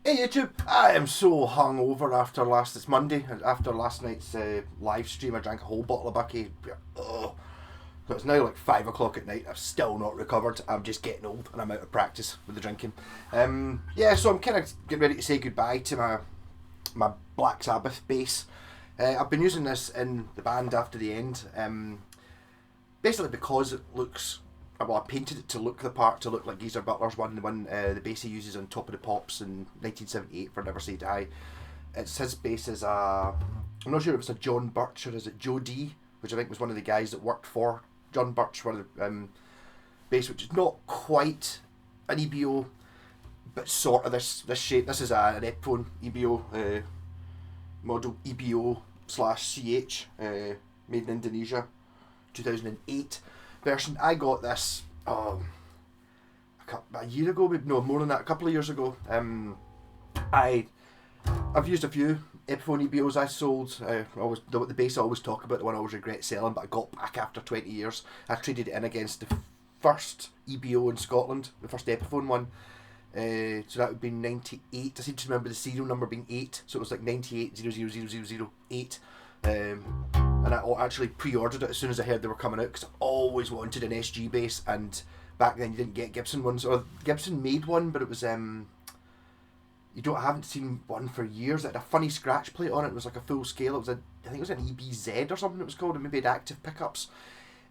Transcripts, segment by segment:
Hey YouTube, I am so hungover it's Monday, after last night's live stream. I drank a whole bottle of Bucky. Oh. So it's now like 5 o'clock at night. I've still not recovered. I'm just getting old and I'm out of practice with the drinking. So I'm kind of getting ready to say goodbye to my Black Sabbath bass. I've been using this in the band after the end, basically because it looks, well, I painted it to look the part, to look like Geezer Butler's one, the bass he uses on Top of the Pops in 1978 for Never Say Die. It's his bass is I'm not sure if it's a John Birch or is it Joe D, which I think was one of the guys that worked for John Birch, one of the bass, which is not quite an EBO, but sort of this shape. This is an epiphone EBO, model EBO/CH, made in Indonesia, 2008 version. I got this a year ago, no, more than that, a couple of years ago. I've used a few Epiphone EBOs I sold. The bass I always talk about, the one I always regret selling, but I got back after 20 years. I traded it in against the first EBO in Scotland, the first Epiphone one. So that would be 98. I seem to remember the serial number being 8, so it was like 98000008. And I actually pre-ordered it as soon as I heard they were coming out, because I always wanted an SG bass, and back then you didn't get Gibson ones, or Gibson made one, but it was I haven't seen one for years. It had a funny scratch plate on it. It was like a full scale. I think it was an EBZ or something it was called, and maybe it had active pickups.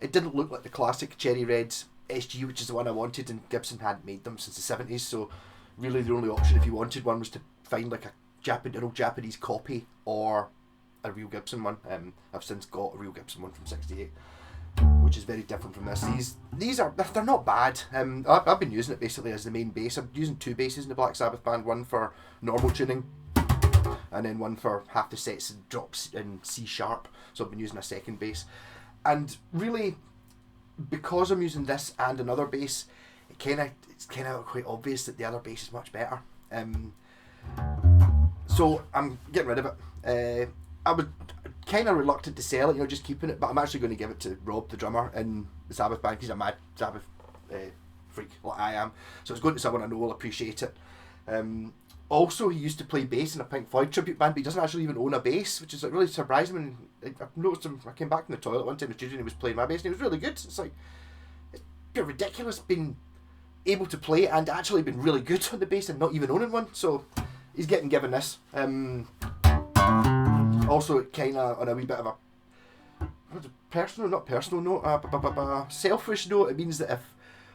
It didn't look like the classic cherry red SG, which is the one I wanted, and Gibson hadn't made them since the 70s, so really the only option if you wanted one was to find like an old Japanese copy or a real Gibson one. I've since got a real Gibson one from 68, which is very different from this. They're not bad. I've been using it basically as the main bass. I'm using two basses in the Black Sabbath band, one for normal tuning and then one for half the sets and drops in C sharp, so I've been using a second bass. And really, because I'm using this and another bass, it's kind of quite obvious that the other bass is much better. So I'm getting rid of it. I was kind of reluctant to sell it, just keeping it, but I'm actually going to give it to Rob, the drummer in the Sabbath band. He's a mad Sabbath freak like I am, so it's going to someone I know will appreciate it. Also, he used to play bass in a Pink Floyd tribute band, but he doesn't actually even own a bass, which is like really surprising. When I've noticed him, I came back from the toilet one time in the studio and he was playing my bass and he was really good. It's like, it's a bit ridiculous being able to play and actually been really good on the bass and not even owning one, so he's getting given this. Also, kind of on a wee bit of a selfish note, it means that if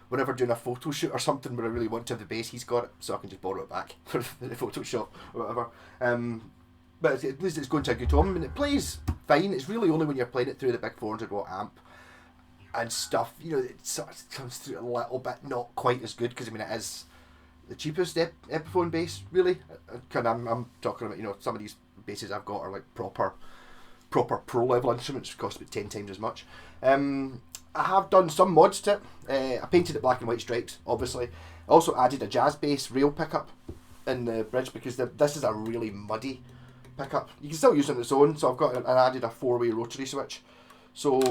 whenever doing a photo shoot or something where I really want to have the bass, he's got it, so I can just borrow it back for the Photoshop or whatever. But at least it's going to a good home, and it plays fine. It's really only when you're playing it through the big 400 watt amp and stuff, it sort of comes through a little bit not quite as good, because it is the cheapest Epiphone bass, really. I'm talking about, some of these basses I've got are like proper pro level instruments, which cost about 10 times as much. I have done some mods to it. I painted it black and white stripes, obviously. I also added a jazz bass rail pickup in the bridge, because this is a really muddy pickup. You can still use it on its own, so I added a 4-way rotary switch. So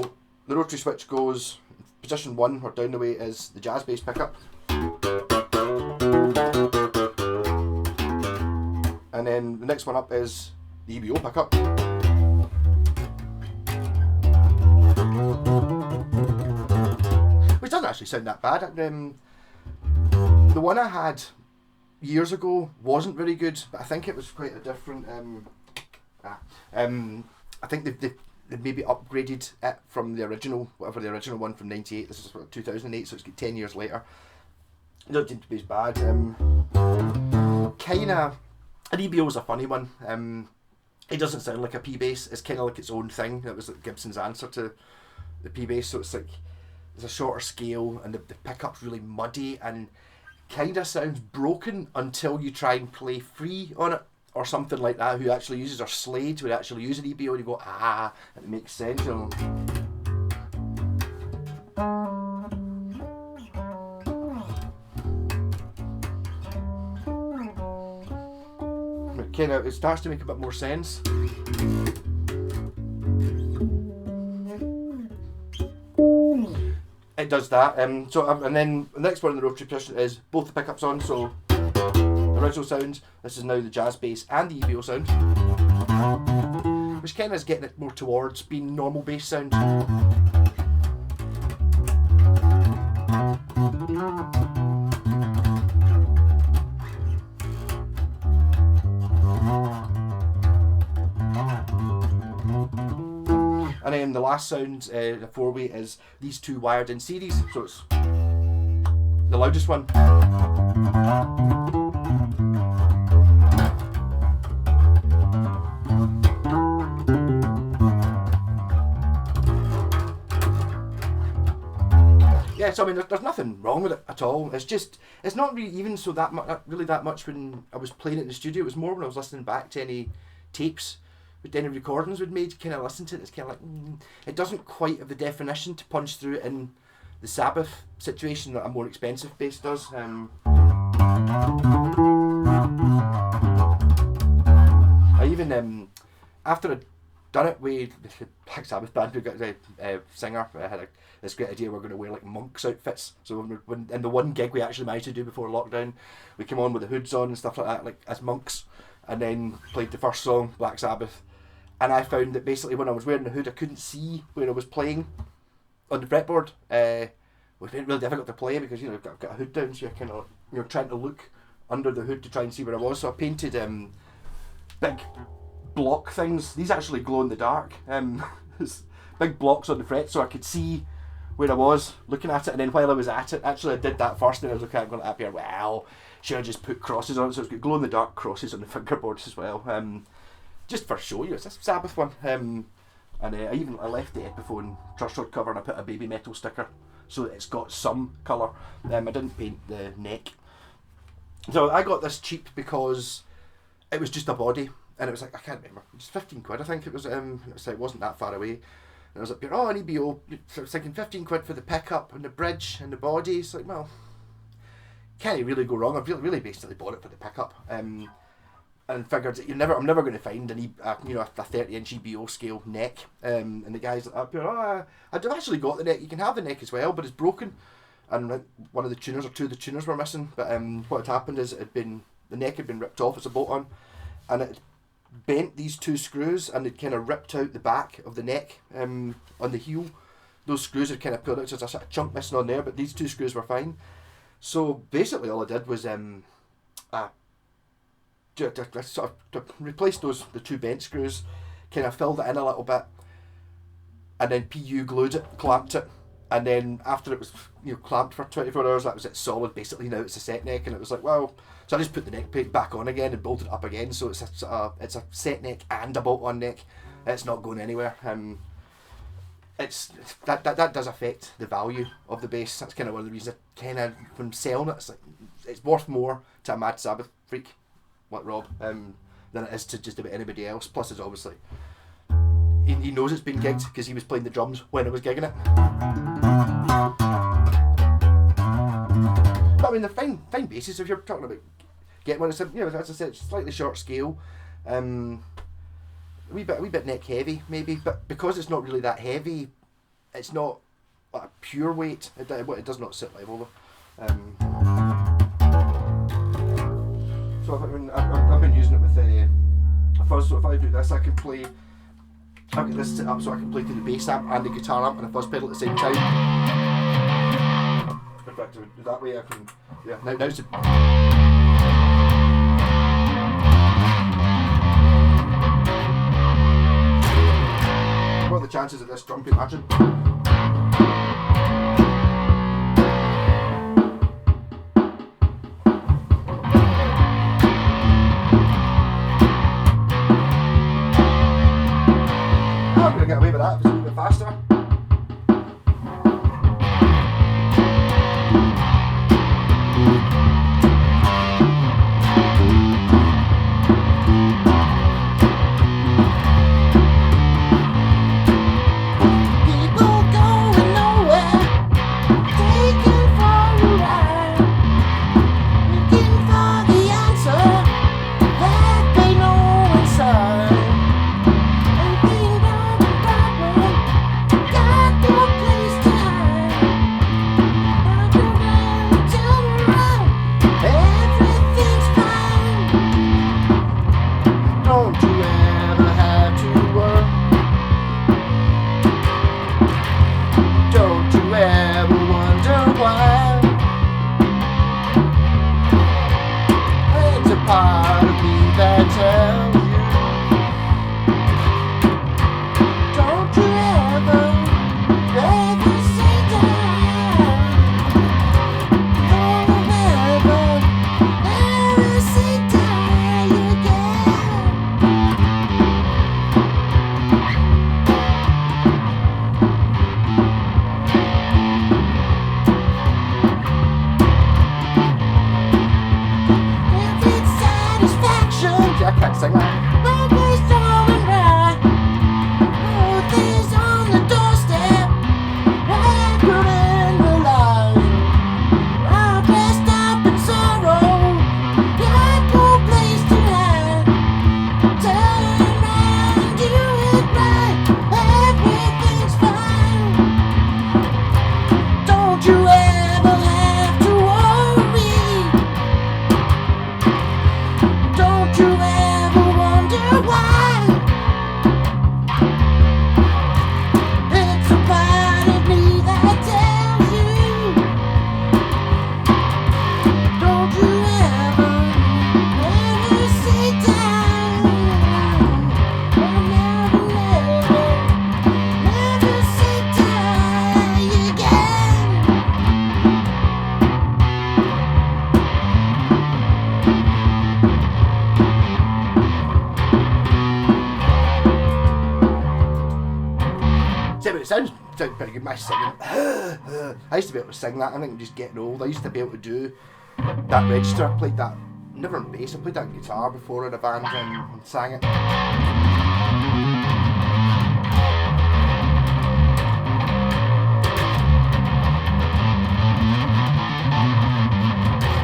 the rotary switch goes, position 1 or down the way is the jazz bass pickup. And then the next one up is the EBO pickup. Which doesn't actually sound that bad. The one I had years ago wasn't very good, but I think it was quite a different. I think they've maybe upgraded it from the original, whatever the original one from 98. This is 2008, so it's 10 years later. It doesn't seem to be as bad. An EBO is a funny one. It doesn't sound like a P bass. It's kind of like its own thing. It was like Gibson's answer to the P bass. So it's like there's a shorter scale, and the pickup's really muddy and kind of sounds broken until you try and play free on it or something like that. Who actually uses, or Slade would actually use an EBO, and you go and it makes sense. It starts to make a bit more sense. It does that. And then the next one in the rotary position is both the pickups on, so original sound. This is now the jazz bass and the EBO sound, which kind of is getting it more towards being normal bass sound. And then the last sound, the 4-way, is these two wired in series, so it's the loudest one. Yeah, so I mean, there's nothing wrong with it at all. It's not really even so that much when I was playing it in the studio. It was more when I was listening back to any tapes, with any recordings we'd made. Kind of listen to it. It's kind of like it doesn't quite have the definition to punch through it in the Sabbath situation that a more expensive bass does. I even after I'd done it with the Black Sabbath band, we got the singer. I had this great idea. We're going to wear like monks outfits. So when in the one gig we actually managed to do before lockdown, we came on with the hoods on and stuff like that, like as monks, and then played the first song, Black Sabbath. And I found that basically when I was wearing the hood, I couldn't see where I was playing on the fretboard. Which made it really difficult to play because I've got a hood down, so you're kind of trying to look under the hood to try and see where I was. So I painted big block things. These actually glow in the dark. Big blocks on the fret, so I could see where I was looking at it. And then while I was at it, actually I did that first, and I was looking at it going up here. Well, should I just put crosses on it? So it's got glow in the dark crosses on the fingerboards as well. Just for show you, it's a Sabbath one. And I left the Epiphone truss rod cover and I put a baby metal sticker so that it's got some colour. I didn't paint the neck. So I got this cheap because it was just a body, and it was like, I can't remember, just 15 quid I think it was. It wasn't that far away. And I was like, an EBO, so I was thinking 15 quid for the pickup and the bridge and the body. It's like, well, can't really go wrong. I've really basically bought it for the pickup. And figured that I'm never going to find a 30-inch EBO scale neck. And the guys up here, I've actually got the neck. You can have the neck as well, but it's broken. And one of the tuners or two of the tuners were missing. But what had happened is the neck had been ripped off as a bolt on, and it bent these two screws, and it kind of ripped out the back of the neck on the heel. Those screws had kind of pulled out, so there's a sort of chunk missing on there. But these two screws were fine. So basically, all I did was to replace the two bent screws, kind of filled it in a little bit, and then PU glued it, clamped it, and then after it was clamped for 24 hours, that was it solid. Basically now it's a set neck, and it was like, well, so I just put the neck plate back on again and bolted it up again, so it's a set neck and a bolt on neck. It's not going anywhere. That does affect the value of the bass. That's kind of one of the reasons when selling it, it's worth more to a Mad Sabbath freak like Rob than it is to just about anybody else. Plus, it's obviously he knows it's been gigged because he was playing the drums when I was gigging it. But I mean, they're fine basses if you're talking about getting one. It's as I said, it's slightly short scale, a wee bit neck heavy maybe, but because it's not really that heavy, it's not like a pure weight. It does not sit level though. So I've been using it with fuzz. So if I do this, I can play. I've got this set up so I can play through the bass amp and the guitar amp and a fuzz pedal at the same time. In fact, that way I can. Yeah. Now's the. What are the chances of this drum being matching? Get away with that if it's a little bit faster. part of me that tells you, don't you ever say die. Don't ever say die again. If it's satisfaction, I can't sing that. Always going right. Both on the doorstep. I couldn't realize. I'm dressed up in sorrow. Got no place to hide. Turn around, do it right. Everything's fine. Don't you ever have to worry. Don't you ever wonder why. It's a part of me that tells you, don't you ever say die. Never say die again. See, but it sounds pretty good, my singing. I used to be able to sing that. I think I'm just getting old. I used to be able to do that register. I played that, never on bass, I played that on guitar before in a band and sang it.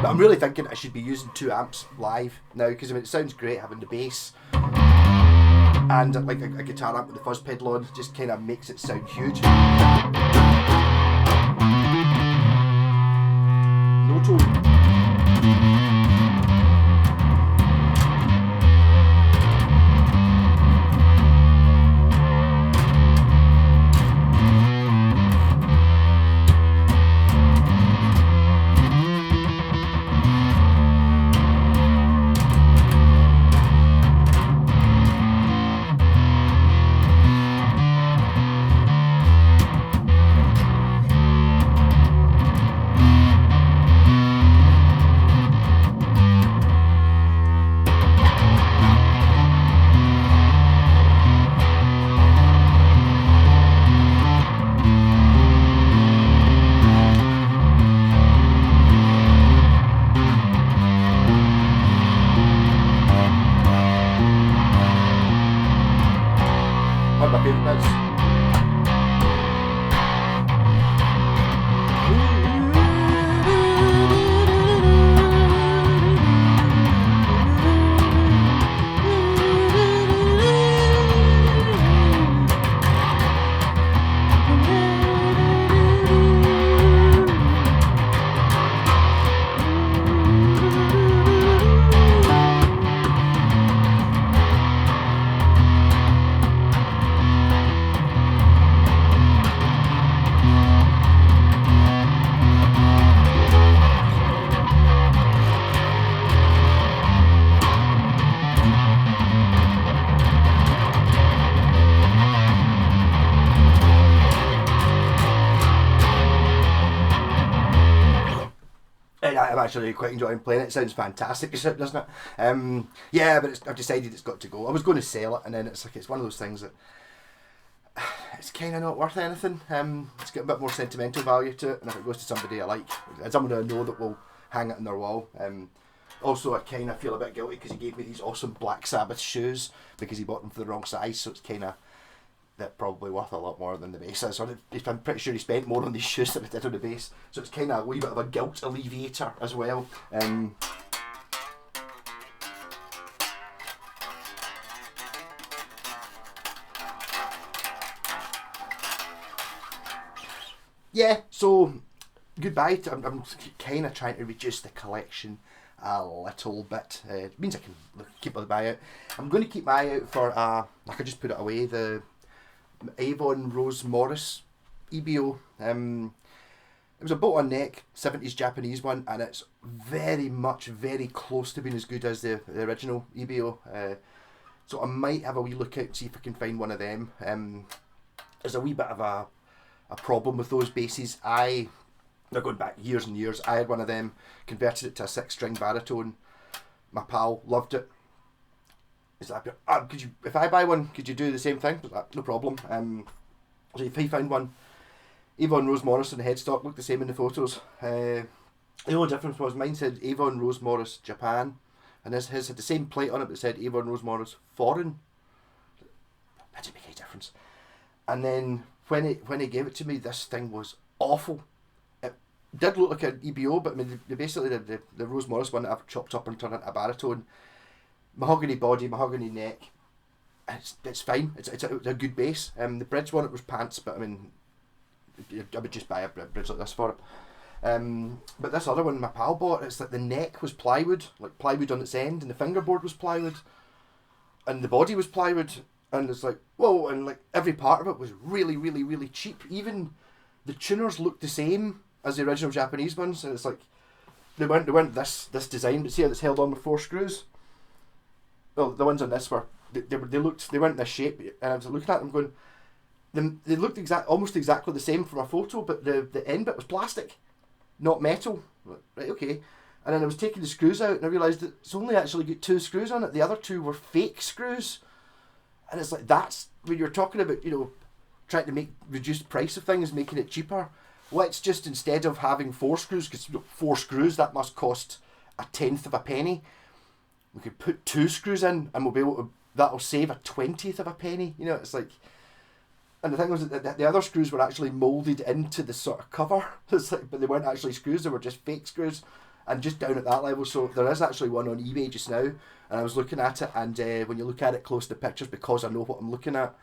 But I'm really thinking I should be using 2 amps live now, because I mean, it sounds great having the bass and like a guitar amp with the fuzz pedal on, just kind of makes it sound huge. No tone. One of my favourite bits. I'm actually quite enjoying playing it. It sounds fantastic, doesn't it? Yeah, but I've decided it's got to go. I was going to sell it, and then it's one of those things that it's kind of not worth anything. It's got a bit more sentimental value to it, and if it goes to somebody I like, somebody I know that will hang it on their wall. Also, I kind of feel a bit guilty because he gave me these awesome Black Sabbath shoes because he bought them for the wrong size, so it's kind of they're probably worth a lot more than the bass is. I'm pretty sure he spent more on these shoes than he did on the bass, so it's kind of a wee bit of a guilt alleviator as well. Yeah, so goodbye. I'm kind of trying to reduce the collection a little bit. It means I can keep my eye out. I'm going to keep my eye out for I could just put it away, the Avon Rose Morris EBO. It was a bolt-on neck, 70s Japanese one, and it's very much, very close to being as good as the original EBO. So I might have a wee look out, see if I can find one of them. There's a wee bit of a problem with those basses. They're going back years and years. I had one of them, converted it to a 6-string baritone. My pal loved it. He's like, if I buy one, could you do the same thing? No problem. So if he found one, Avon Rose Morris and the headstock looked the same in the photos. The only difference was mine said Avon Rose Morris Japan, and his had the same plate on it but said Avon Rose Morris Foreign. That didn't make any difference. And then when he gave it to me, this thing was awful. It did look like an EBO, but I mean, basically the Rose Morris one that I've chopped up and turned into a baritone. Mahogany body, mahogany neck. It's fine. It's a good bass. The bridge one, it was pants, but I mean, I would just buy a bridge like this for it. But this other one my pal bought, it's like the neck was plywood, like plywood on its end, and the fingerboard was plywood, and the body was plywood, and it's like, whoa, and like every part of it was really, really, really cheap. Even the tuners looked the same as the original Japanese ones, and it's like they weren't this design, but see how it's held on with 4 screws? Well, the ones on this were they weren't this shape, and I was looking at them going, they looked almost exactly the same from a photo, but the end bit was plastic, not metal. Right, okay. And then I was taking the screws out, and I realised that it's only actually got 2 screws on it. The other 2 were fake screws, and it's like, that's when you're talking about, you know, trying to reduce the price of things, making it cheaper. Let's just, instead of having 4 screws, because 4 screws that must cost 1/10 of a penny. We could put 2 screws in, and we'll be able to. That'll save 1/20 of a penny. You know, it's like. And the thing was that the other screws were actually moulded into the sort of cover. It's like, but they weren't actually screws; they were just fake screws, and just down at that level. So there is actually one on eBay just now, and I was looking at it, and when you look at it close to pictures, because I know what I'm looking at,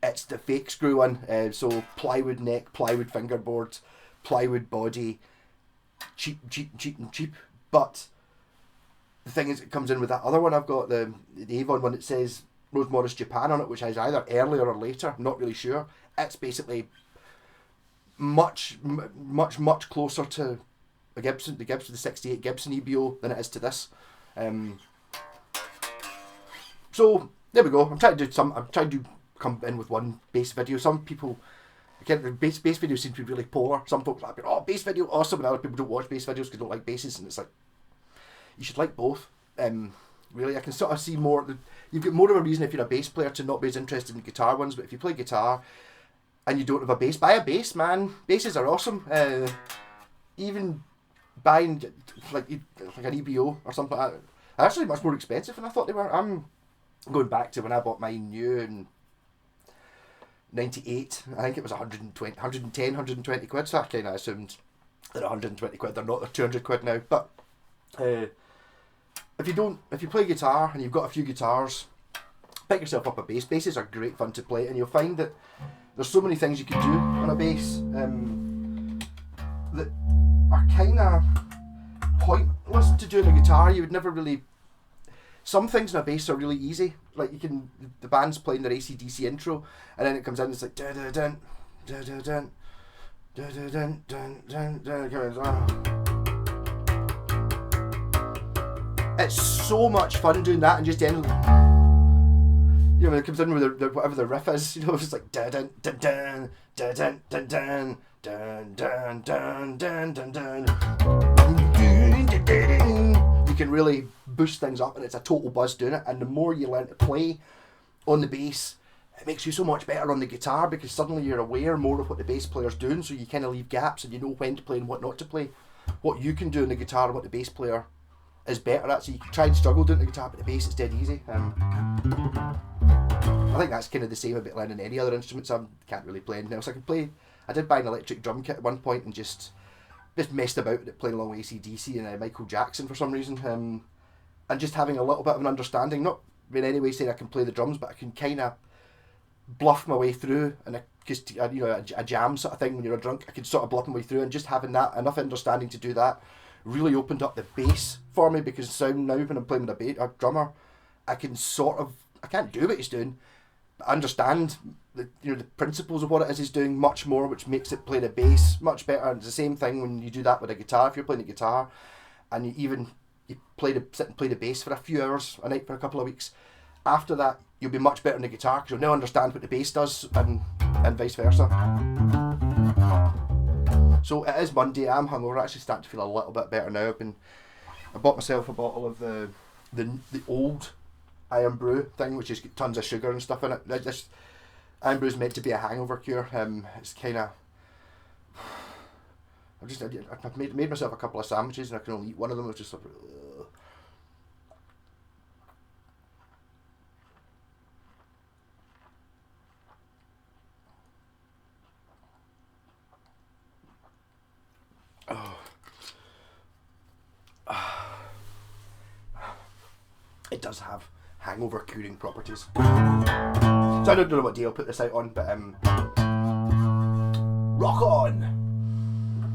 it's the fake screw one. So plywood neck, plywood fingerboard, plywood body, cheap, but. The thing is, it comes in with that other one I've got, the Avon one that says Rose Morris Japan on it, which is either earlier or later, I'm not really sure. It's basically much closer to the 68 Gibson EBO than it is to this. So there we go. I'm trying to come in with one bass video. Some people, again, the bass videos seem to be really polar. Some folks are like, oh, bass video, awesome, and other people don't watch bass videos because they don't like basses, and it's like, you should like both. Really, I can sort of see more. You've got more of a reason if you're a bass player to not be as interested in guitar ones. But if you play guitar and you don't have a bass, buy a bass, man. Basses are awesome. Even buying like an EBO or something like that, they're actually much more expensive than I thought they were. I'm going back to when I bought mine new in '98. I think it was 120 quid. So I kind of assumed they're 120 quid. They're not. They're 200 quid now. But if you play guitar and you've got a few guitars, pick yourself up a bass. Basses are great fun to play, and you'll find that there's so many things you can do on a bass that are kind of pointless to do on a guitar. You would never really. Some things on a bass are really easy. Like the band's playing their AC/DC intro, and then it comes in. It's like dun dun dun dun dun dun dun dun dun dun. It's so much fun doing that, and just ending, you know, when it comes in with whatever the riff is, you know, it's like dun dun dun dun dun dun dun dun dun dun dun dun dun. You can really boost things up, and it's a total buzz doing it. And the more you learn to play on the bass, it makes you so much better on the guitar, because suddenly you're aware more of what the bass player's doing, so you kind of leave gaps and you know when to play and what not to play, what you can do on the guitar and what the bass player is better at. So you can try and struggle doing the guitar, but the bass is dead easy. I think that's kind of the same about learning any other instruments. I can't really play anything else. I did buy an electric drum kit at one point and just messed about with it, playing along with AC/DC and Michael Jackson for some reason, and just having a little bit of an understanding, not in any way saying I can play the drums, but I can kind of bluff my way through, and just, you know, a jam sort of thing when you're drunk, I can sort of bluff my way through, and just having that enough understanding to do that really opened up the bass for me, because now when I'm playing with a drummer, I can't do what he's doing, but I understand the principles of what it is he's doing much more, which makes it play the bass much better. And it's the same thing when you do that with a guitar. If you're playing a guitar, and you sit and play the bass for a few hours a night for a couple of weeks, after that you'll be much better on the guitar because you'll now understand what the bass does, and vice versa. So it is Monday. I'm hungover. I actually starting to feel a little bit better now. I bought myself a bottle of the old Iron Brew thing, which has got tons of sugar and stuff in it. This Iron Brew is meant to be a hangover cure. It's kind of... I've made myself a couple of sandwiches and I can only eat one of them. It's just like... It does have hangover curing properties. So I don't know what day I'll put this out on, but rock on!